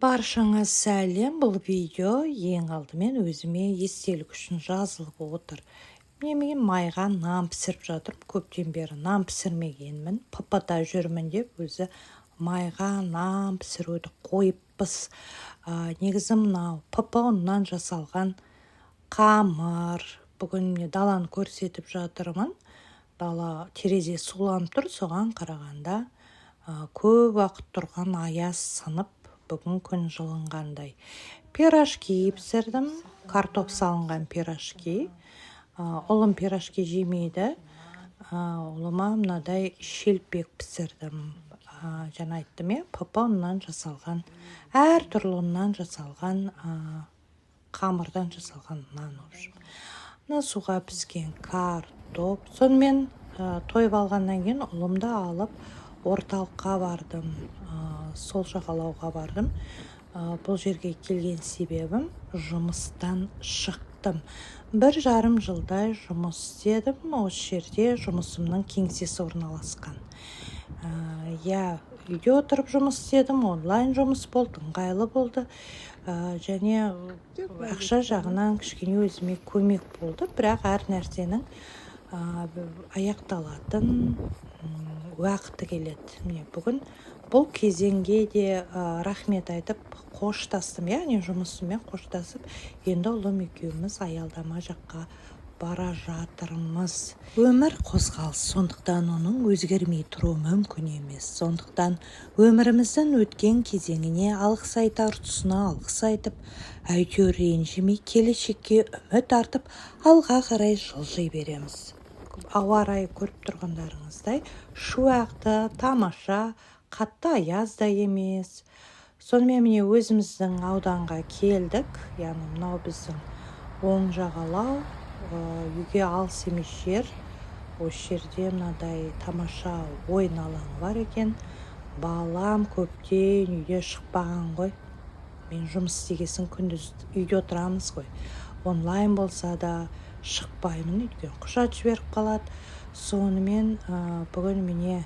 Баршаңа сәлем. Бұл видео ең алдымен өзіме естелік үшін жазылып отыр. Мен майға нан пісіріп жатырмын. Көптен бері нан пісірмегенмін. ПП-да жүрмін деп өзі майға нан пісіруді қойыппыз. Негізі мынау ПП ұннан жасалған қамыр. Бүгін мен даланы көрсетіп жатырмын. Дала терезе суланып тұр, соған қарағанда көп уақыт тұрған аяз сынып, бүгін күн жылынғандай. Пирожки пісірдім, картоп салынған пирожки. Ұлым пирожки жемейді. Ұлыма мынадай шелпек пісірдім. Жаңа айттым, ПП ұннан жасалған, әр түрлі ұннан жасалған, қамырдан жасалған нан. Суға піскен картоп. Сонымен тойып алғаннан кейін ұлымды алып орталыққа бардым, сол жағалауға бардым. Бұл жерге келген себебім жұмыстан шықтым. 1,5 жылдай жұмыс істедім. Осы жерде жұмысымның кеңсесі орналасқан. Үйде отырып жұмыс істедім, онлайн жұмыс болды, ыңғайлы болды. Және ақша жағынан кішкене өзіме көмек болды. Бірақ әр нәрсенің аяқталатын уақыты келеді. Бүгін бұл кезеңге де рахмет айтып қоштастым, яғни жұмысыммен қоштасып, енді ұлым екеуміз аялдама жаққа бара жатырмыз. Өмір қозғалыс, сондықтан оның өзгермей тұруы мүмкін емес. Сондықтан өміріміздің өткен кезеңіне алғыс айтар тұсына алғыс айтып, әйтеуір ренжімей келешекке үміт артып, алға қарай жылжи береміз. Ауа райы көріп тұрғандарыңыздай шуақты, тамаша, қатты аяз да емес. Сонымен міне өзіміздің ауданға келдік. Яғни мынау біздің оң жағалау, үйге алыс емес жер. Осы жерде мынадай тамаша ойын алаңы бар екен. Балам көптен үйде шықпаған ғой. Мен жұмыс істегесін күндіз үйде отырамыз ғой. Онлайн болса да шықпаймын, өйткені құжат жіберіп қалады. Сонымен бүгін міне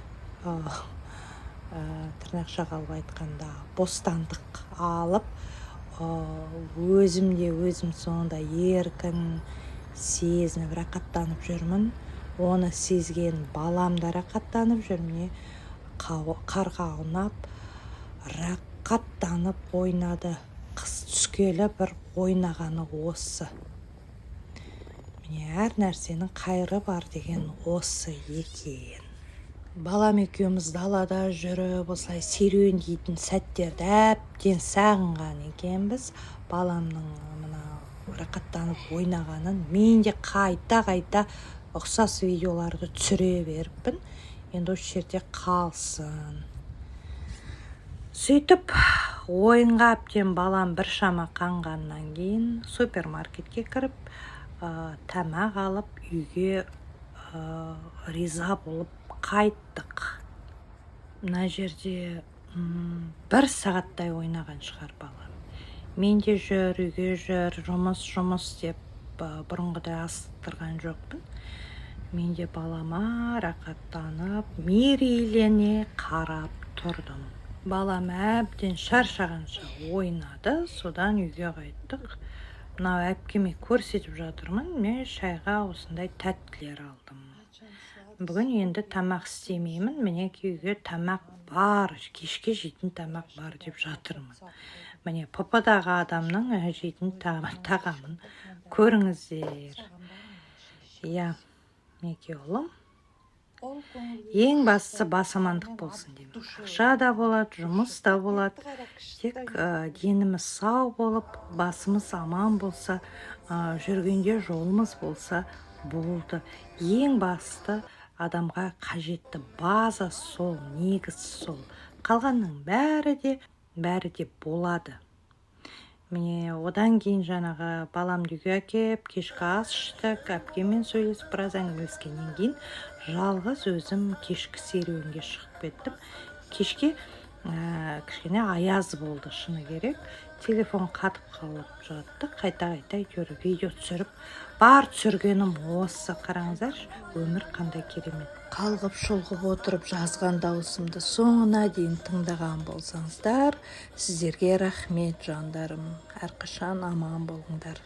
тырнақша қалып айтқанда бостандық алып, өзім соңында еркін сезініп, рақаттанып жүрмін. Оны сезген балам да рақаттанып жүрміне, қарға аунап, рақаттанып ойнады. Қыс түскелі бір ойнағаны осы. Міне әр нәрсенің қайыры бар деген осы екен. Балам екеуміз далада жүріп, осылай серуендейтін сәттерді әбден сағынған екенбіз. Баламның рақаттанып ойнағанын мен де қайта ұқсас видеоларды түсіре беріппін. Енді осы жерде қалсын. Сөйтіп ойынға әбден балам біршама қанғаннан кейін супермаркетке кіріп, тамақ алып, үйге риза болып қайттық. Мына жерде 1 сағаттай ойнаған шығар балам. Мен де жүр, үйге жүр, жұмыс деп бұрынғыдай асықтырған жоқпын. Мен де балама рақаттанып, мерейлене қарап тұрдым. Балам әбден шаршағанша ойнады, содан үйге қайттық. Мынау әпкеме көрсетіп жатырмын, мен шайға осындай тәттілер алдым. Бүгін енді тамақ істемеймін, міне үйге тамақ бар, кешке жейтін тамақ бар деп жатырмын. Міне ПП-дағы адамның жейтін тағамын көріңіздер. Неке ұлым. Ең бастысы бас амандық болсын деймін. Ақша да болады, жұмыс да болады. Тек деніміз сау болып, басымыз аман болса, жүргенде жолымыз болса болды. Ең басты адамға қажетті база сол, негіз сол. Қалғанның бәрі де болады. Міне одан кейін жаңағы баламды үйге әкеп, кешкі ас іштік, әпкемен сөйлесіп біраз әңгімелескеннен кейін жалғыз өзім кешкі серуенге шығып кеттім. Кешке кішкене аяз болды шыны керек. Телефон қатып қалып жатты. Қайта әйтеуір видео түсіріп, бар түсіргенім осы. Қараңыздаршы, өмір қандай керемет. Қалғып шұлғып отырып жазған даусымды соңына дейін тыңдаған болсаңыздар, сіздерге рахмет жандарым. Әрқашан аман болыңдар.